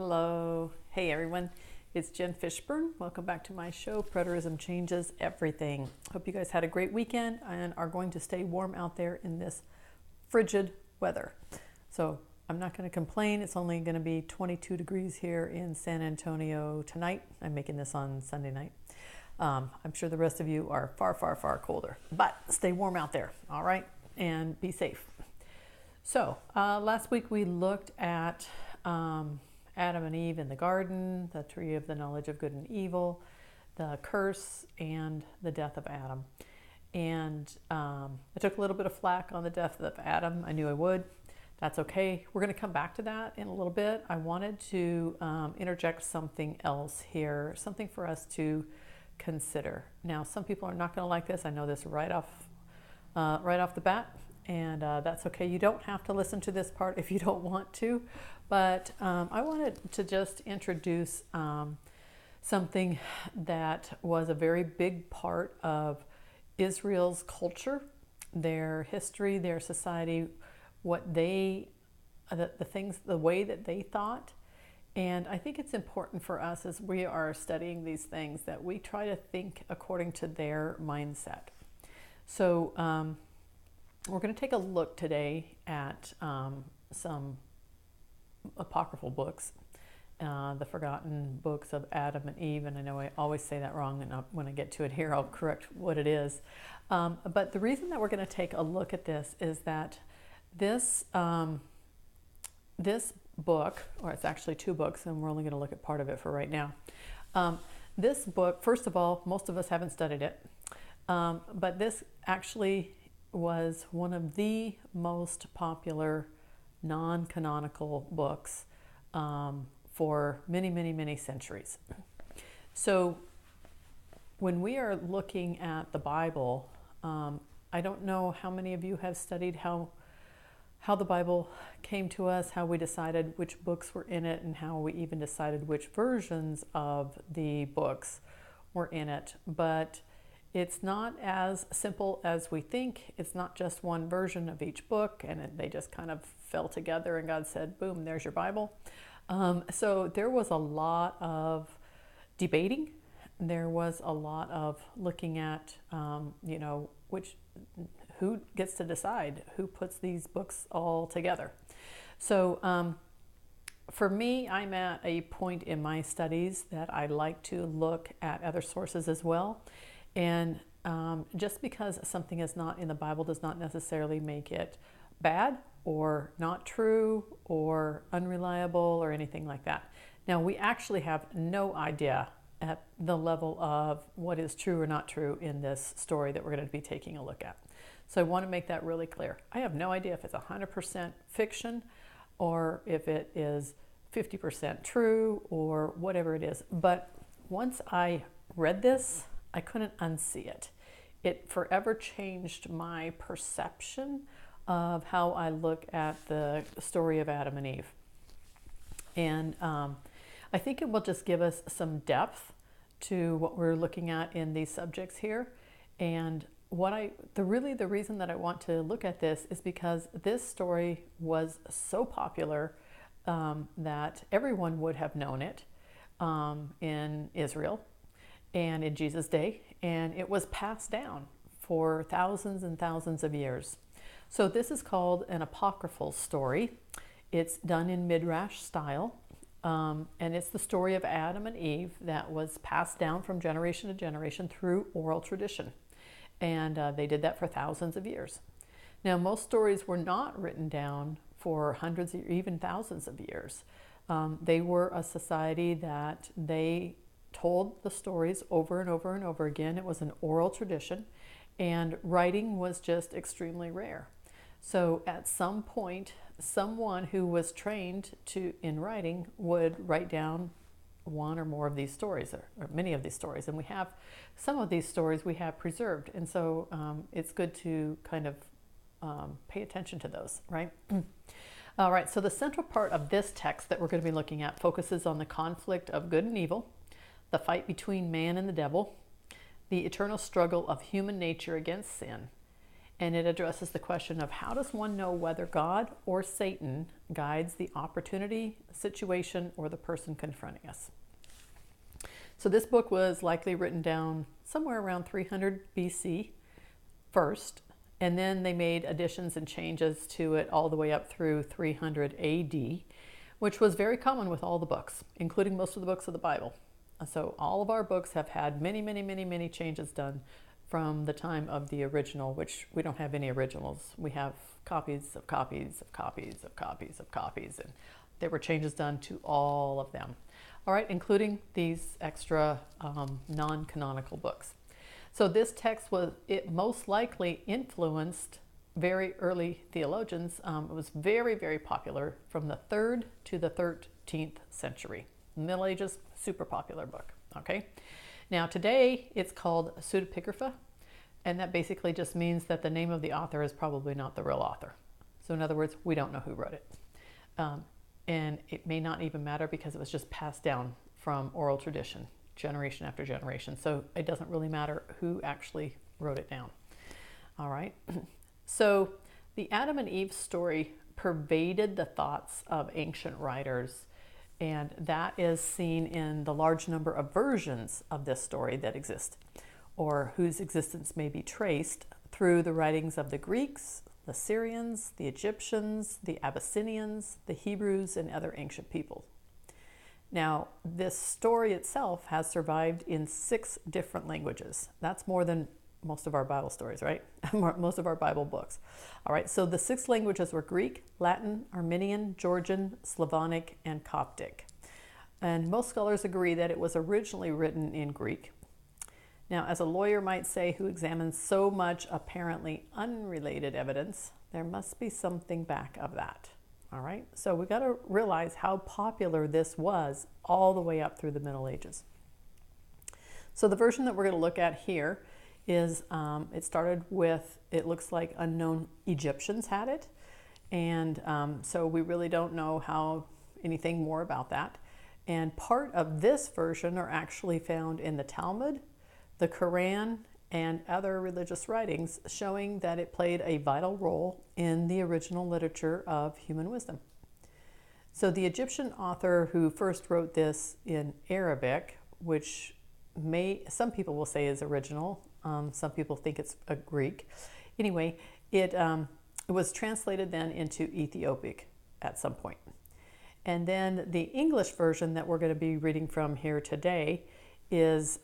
Hello. Hey everyone. It's Jen Fishburne. Welcome back to my show, Preterism Changes Everything. Hope you guys had a great weekend and are going to stay warm out there in this frigid weather. So I'm not going to complain. It's only going to be 22 degrees here in San Antonio tonight. I'm making this on Sunday night. I'm sure the rest of you are far, far, far colder. But stay warm out there, all right? And be safe. So last week we looked at Adam and Eve in the garden, the tree of the knowledge of good and evil, the curse, and the death of Adam. And I took a little bit of flack on the death of Adam. I knew I would. That's okay. We're going to come back to that in a little bit. I wanted to interject something else here, something for us to consider. Now, some people are not going to like this. I know this right off the bat. And that's okay. You don't have to listen to this part if you don't want to. But I wanted to just introduce something that was a very big part of Israel's culture, their history, their society, what they, the things, the way that they thought. And I think it's important for us as we are studying these things that we try to think according to their mindset. So, we're going to take a look today at some apocryphal books, the forgotten books of Adam and Eve, and I know I always say that wrong, and when I get to it here, I'll correct what it is. But the reason that we're going to take a look at this is that this book, or it's actually two books, and we're only going to look at part of it for right now. This book, first of all, most of us haven't studied it, but this actually was one of the most popular non-canonical books for many, many, many centuries. So when we are looking at the Bible, I don't know how many of you have studied how the Bible came to us, how we decided which books were in it, and how we even decided which versions of the books were in it. But it's not as simple as we think. It's not just one version of each book, and they just kind of fell together and God said, boom, there's your Bible. So there was a lot of debating. There was a lot of looking at, who gets to decide, who puts these books all together. So for me, I'm at a point in my studies that I like to look at other sources as well. And just because something is not in the Bible does not necessarily make it bad or not true or unreliable or anything like that. Now, we actually have no idea at the level of what is true or not true in this story that we're going to be taking a look at. So I want to make that really clear. I have no idea if it's 100% fiction or if it is 50% true or whatever it is. But once I read this, I couldn't unsee it. It forever changed my perception of how I look at the story of Adam and Eve. And I think it will just give us some depth to what we're looking at in these subjects here. And the reason that I want to look at this is because this story was so popular that everyone would have known it in Israel and in Jesus' day, and it was passed down for thousands and thousands of years. So this is called an apocryphal story. It's done in Midrash style, and it's the story of Adam and Eve that was passed down from generation to generation through oral tradition. And they did that for thousands of years. Now, most stories were not written down for hundreds or even thousands of years. They were a society that they told the stories over and over and over again. It was an oral tradition, and writing was just extremely rare. So at some point, someone who was trained in writing would write down one or more of these stories, or many of these stories. And we have some of these stories we have preserved. And so it's good to kind of pay attention to those, right? All right, so the central part of this text that we're going to be looking at focuses on the conflict of good and evil, the fight between man and the devil, the eternal struggle of human nature against sin, and it addresses the question of how does one know whether God or Satan guides the opportunity, situation, or the person confronting us. So this book was likely written down somewhere around 300 BC first, and then they made additions and changes to it all the way up through 300 AD, which was very common with all the books, including most of the books of the Bible. So all of our books have had many, many, many, many changes done from the time of the original, which we don't have any originals. We have copies of copies of copies of copies of copies, and there were changes done to all of them. All right, including these extra non-canonical books. So this text it most likely influenced very early theologians. It was very, very popular from the 3rd to the 13th century. Middle Ages, super popular book, okay? Now today it's called pseudepigrapha, and that basically just means that the name of the author is probably not the real author. So in other words, we don't know who wrote it. And it may not even matter because it was just passed down from oral tradition, generation after generation. So it doesn't really matter who actually wrote it down. All right. So the Adam and Eve story pervaded the thoughts of ancient writers, and that is seen in the large number of versions of this story that exist, or whose existence may be traced through the writings of the Greeks, the Syrians, the Egyptians, the Abyssinians, the Hebrews, and other ancient people. Now, this story itself has survived in 6 different languages. That's more than most of our Bible stories, right? Most of our Bible books. All right, so the 6 languages were Greek, Latin, Armenian, Georgian, Slavonic, and Coptic. And most scholars agree that it was originally written in Greek. Now, as a lawyer might say who examines so much apparently unrelated evidence, there must be something back of that. All right, so we got to realize how popular this was all the way up through the Middle Ages. So the version that we're going to look at here is, it started with, it looks like unknown Egyptians had it. And so we really don't know how anything more about that. And part of this version are actually found in the Talmud, the Quran, and other religious writings showing that it played a vital role in the original literature of human wisdom. So the Egyptian author who first wrote this in Arabic, which some people will say is original, some people think it's a Greek. Anyway, it was translated then into Ethiopic at some point. And then the English version that we're going to be reading from here today is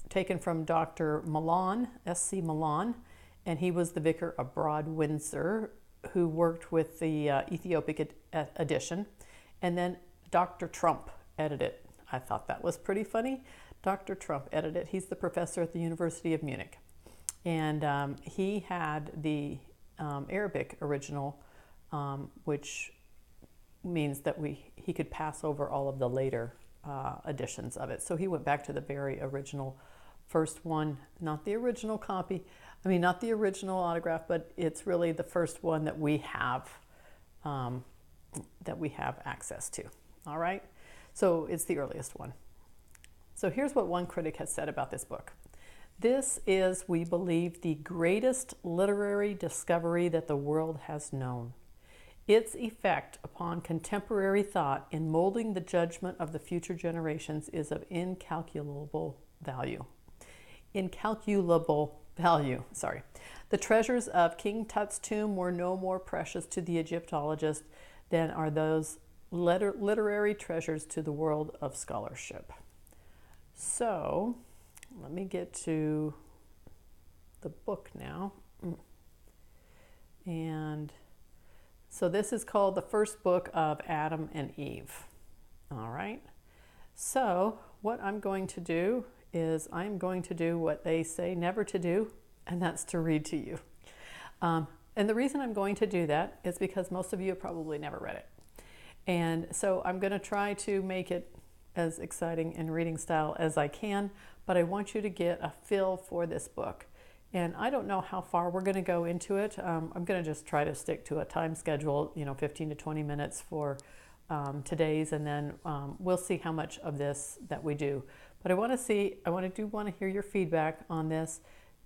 taken from Dr. Milan, S.C. Milan, and he was the vicar of Broad Windsor who worked with the Ethiopic edition. And then Dr. Trump edited it. I thought that was pretty funny. Dr. Trump edited it. He's the professor at the University of Munich. And he had the Arabic original, which means that he could pass over all of the later editions of it. So he went back to the very original first one, not the original copy. I mean, not the original autograph, but it's really the first one that we have access to. All right. So it's the earliest one. So here's what one critic has said about this book. This is, we believe, the greatest literary discovery that the world has known. Its effect upon contemporary thought in molding the judgment of the future generations is of incalculable value. Incalculable value, sorry. The treasures of King Tut's tomb were no more precious to the Egyptologist than are those literary treasures to the world of scholarship. So, let me get to the book now. And so this is called the first book of Adam and Eve. All right. So what I'm going to do is I'm going to do what they say never to do, and that's to read to you. And the reason I'm going to do that is because most of you have probably never read it. And so I'm going to try to make it as exciting in reading style as I can, but I want you to get a feel for this book. And I don't know how far we're going to go into it. I'm going to just try to stick to a time schedule, 15 to 20 minutes for today's, and then we'll see how much of this that we do. But I want to hear your feedback on this.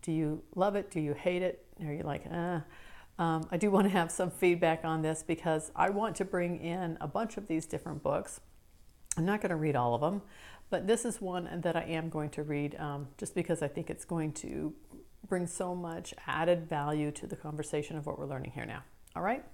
Do you love it? Do you hate it? Are you like, I do want to have some feedback on this because I want to bring in a bunch of these different books. I'm not going to read all of them, but this is one that I am going to read just because I think it's going to bring so much added value to the conversation of what we're learning here now. All right,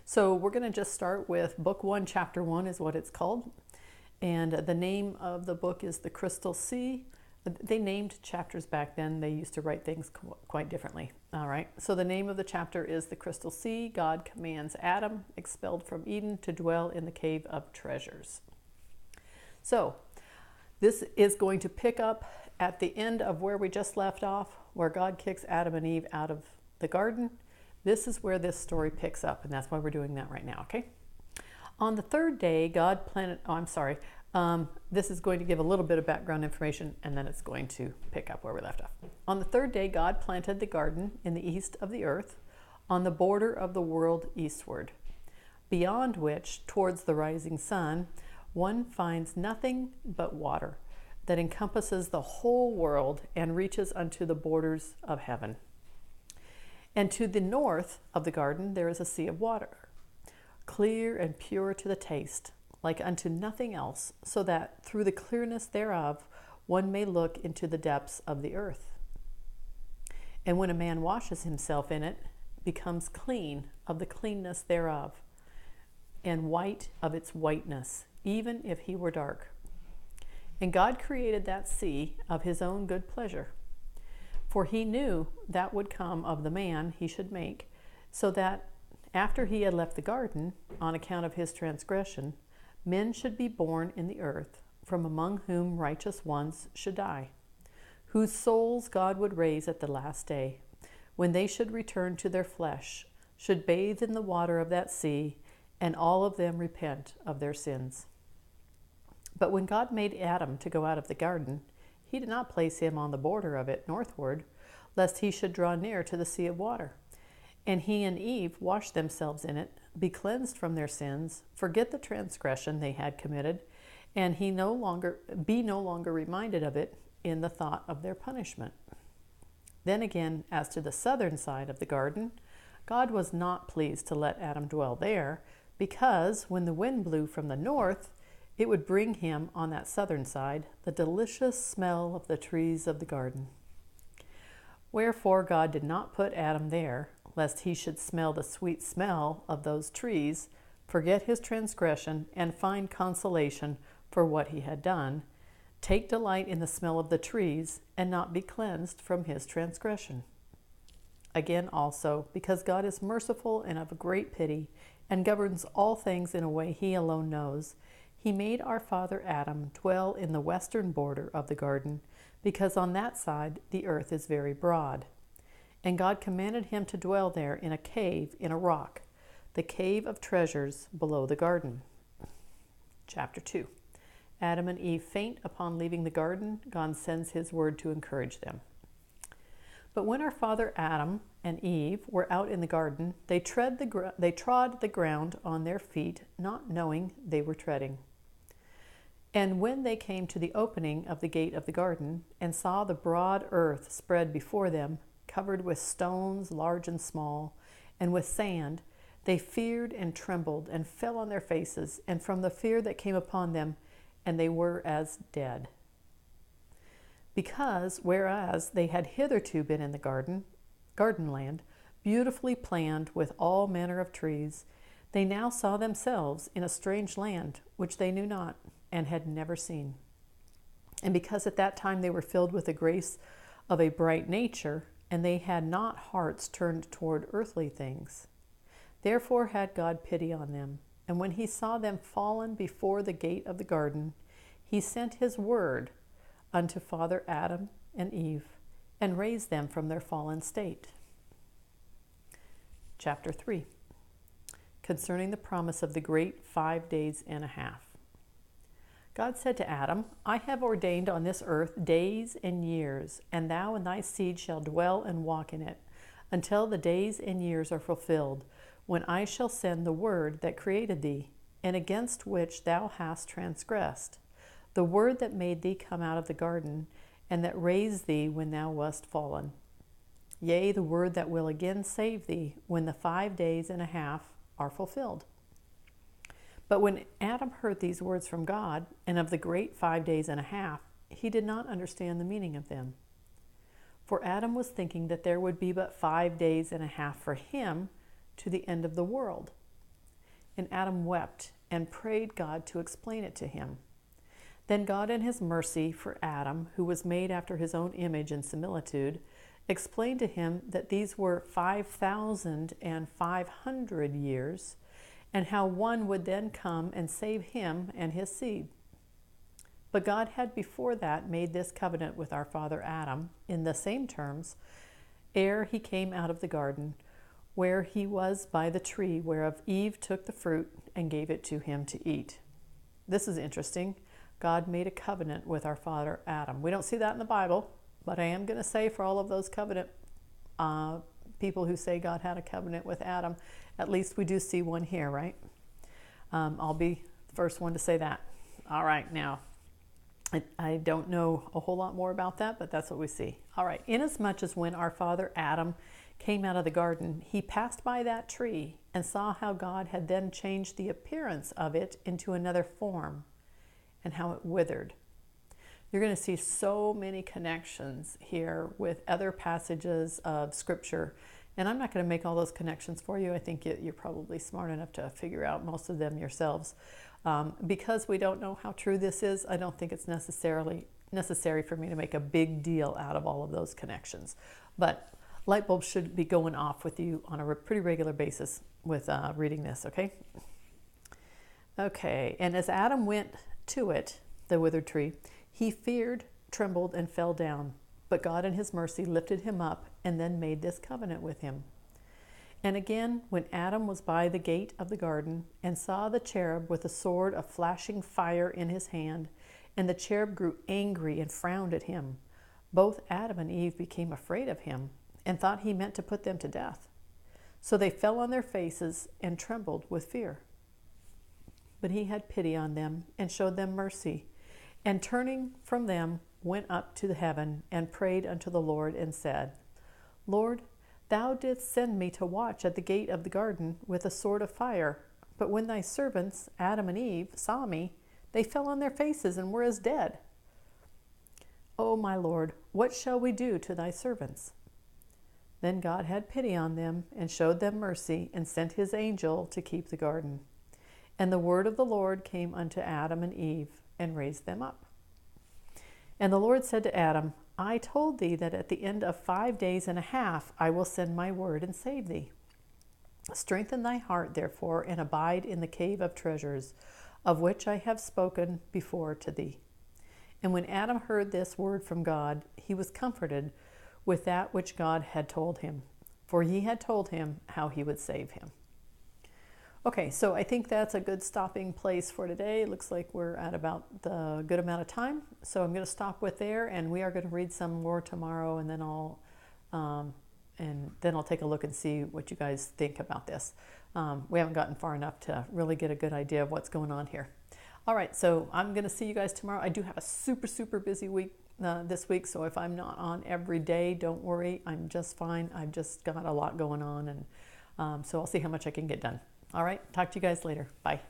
so we're going to just start with Book 1, Chapter 1 is what it's called. And the name of the book is The Crystal Sea. They named chapters back then. They used to write things quite differently. All right, so the name of the chapter is The Crystal Sea. God commands Adam, expelled from Eden, to dwell in the cave of treasures. So this is going to pick up at the end of where we just left off, where God kicks Adam and Eve out of the garden. This is where this story picks up, and that's why we're doing that right now, okay? On the third day, God planted, this is going to give a little bit of background information, and then it's going to pick up where we left off. On the third day, God planted the garden in the east of the earth, on the border of the world eastward, beyond which, towards the rising sun, one finds nothing but water that encompasses the whole world and reaches unto the borders of heaven. And to the north of the garden there is a sea of water, clear and pure to the taste, like unto nothing else, so that through the clearness thereof one may look into the depths of the earth. And when a man washes himself in it, becomes clean of the cleanness thereof, and white of its whiteness, even if he were dark. And God created that sea of his own good pleasure. For he knew that would come of the man he should make, so that after he had left the garden, on account of his transgression, men should be born in the earth, from among whom righteous ones should die, whose souls God would raise at the last day, when they should return to their flesh, should bathe in the water of that sea, and all of them repent of their sins. But when God made Adam to go out of the garden, he did not place him on the border of it northward, lest he should draw near to the sea of water. And he and Eve washed themselves in it, be cleansed from their sins, forget the transgression they had committed, and be no longer reminded of it in the thought of their punishment. Then again, as to the southern side of the garden, God was not pleased to let Adam dwell there, because when the wind blew from the north, it would bring him on that southern side the delicious smell of the trees of the garden. Wherefore God did not put Adam there, lest he should smell the sweet smell of those trees, forget his transgression, and find consolation for what he had done, take delight in the smell of the trees, and not be cleansed from his transgression. Again also, because God is merciful and of great pity, and governs all things in a way he alone knows, he made our father Adam dwell in the western border of the garden, because on that side the earth is very broad. And God commanded him to dwell there in a cave in a rock, the cave of treasures below the garden. Chapter 2. Adam and Eve faint upon leaving the garden. God sends his word to encourage them. But when our father Adam and Eve were out in the garden, they trod the ground on their feet, not knowing they were treading. And when they came to the opening of the gate of the garden, and saw the broad earth spread before them, covered with stones large and small, and with sand, they feared and trembled, and fell on their faces, and from the fear that came upon them, and they were as dead. Because, whereas they had hitherto been in the garden land, beautifully planned with all manner of trees, they now saw themselves in a strange land, which they knew not, and had never seen. And because at that time they were filled with the grace of a bright nature, and they had not hearts turned toward earthly things, therefore had God pity on them. And when he saw them fallen before the gate of the garden, he sent his word unto Father Adam and Eve, and raised them from their fallen state. Chapter 3. Concerning the promise of the great 5 days and a half. God said to Adam, I have ordained on this earth days and years, and thou and thy seed shall dwell and walk in it, until the days and years are fulfilled, when I shall send the word that created thee, and against which thou hast transgressed, the word that made thee come out of the garden, and that raised thee when thou wast fallen. yea, the word that will again save thee, when the 5 days and a half are fulfilled. But when Adam heard these words from God, and of the great 5 days and a half, he did not understand the meaning of them. For Adam was thinking that there would be but 5 days and a half for him to the end of the world. And Adam wept and prayed God to explain it to him. Then God, in his mercy for Adam, who was made after his own image and similitude, explained to him that these were 5,500 years, and how one would then come and save him and his seed. But God had before that made this covenant with our father Adam in the same terms, ere he came out of the garden, where he was by the tree whereof Eve took the fruit and gave it to him to eat. This is interesting. God made a covenant with our father Adam. We don't see that in the Bible, but I am going to say for all of those covenant people who say God had a covenant with Adam, at least we do see one here, right? I'll be the first one to say that. All right, now, I don't know a whole lot more about that, but that's what we see. All right, inasmuch as when our father Adam came out of the garden, he passed by that tree and saw how God had then changed the appearance of it into another form, and how it withered. You're going to see so many connections here with other passages of Scripture. And I'm not going to make all those connections for you. I think you're probably smart enough to figure out most of them yourselves. Because we don't know how true this is, I don't think it's necessary for me to make a big deal out of all of those connections. But light bulbs should be going off with you on a pretty regular basis with reading this, okay? Okay, and as Adam went to it, the withered tree, he feared, trembled, and fell down. But God in his mercy lifted him up and then made this covenant with him. And again, when Adam was by the gate of the garden and saw the cherub with a sword of flashing fire in his hand, and the cherub grew angry and frowned at him, both Adam and Eve became afraid of him and thought he meant to put them to death. So they fell on their faces and trembled with fear. But he had pity on them and showed them mercy, and turning from them went up to the heaven and prayed unto the Lord and said, Lord, thou didst send me to watch at the gate of the garden with a sword of fire. But when thy servants, Adam and Eve, saw me, they fell on their faces and were as dead. O my Lord, what shall we do to thy servants? Then God had pity on them and showed them mercy and sent his angel to keep the garden. And the word of the Lord came unto Adam and Eve and raised them up. And the Lord said to Adam, I told thee that at the end of 5 days and a half I will send my word and save thee. Strengthen thy heart, therefore, and abide in the cave of treasures, of which I have spoken before to thee. And when Adam heard this word from God, he was comforted with that which God had told him, for he had told him how he would save him. Okay, so I think that's a good stopping place for today. It looks like we're at about the good amount of time. So I'm going to stop with there, and we are going to read some more tomorrow, and then I'll take a look and see what you guys think about this. We haven't gotten far enough to really get a good idea of what's going on here. All right, so I'm going to see you guys tomorrow. I do have a super, super busy week this week, so if I'm not on every day, don't worry. I'm just fine. I've just got a lot going on, and so I'll see how much I can get done. All right, talk to you guys later. Bye.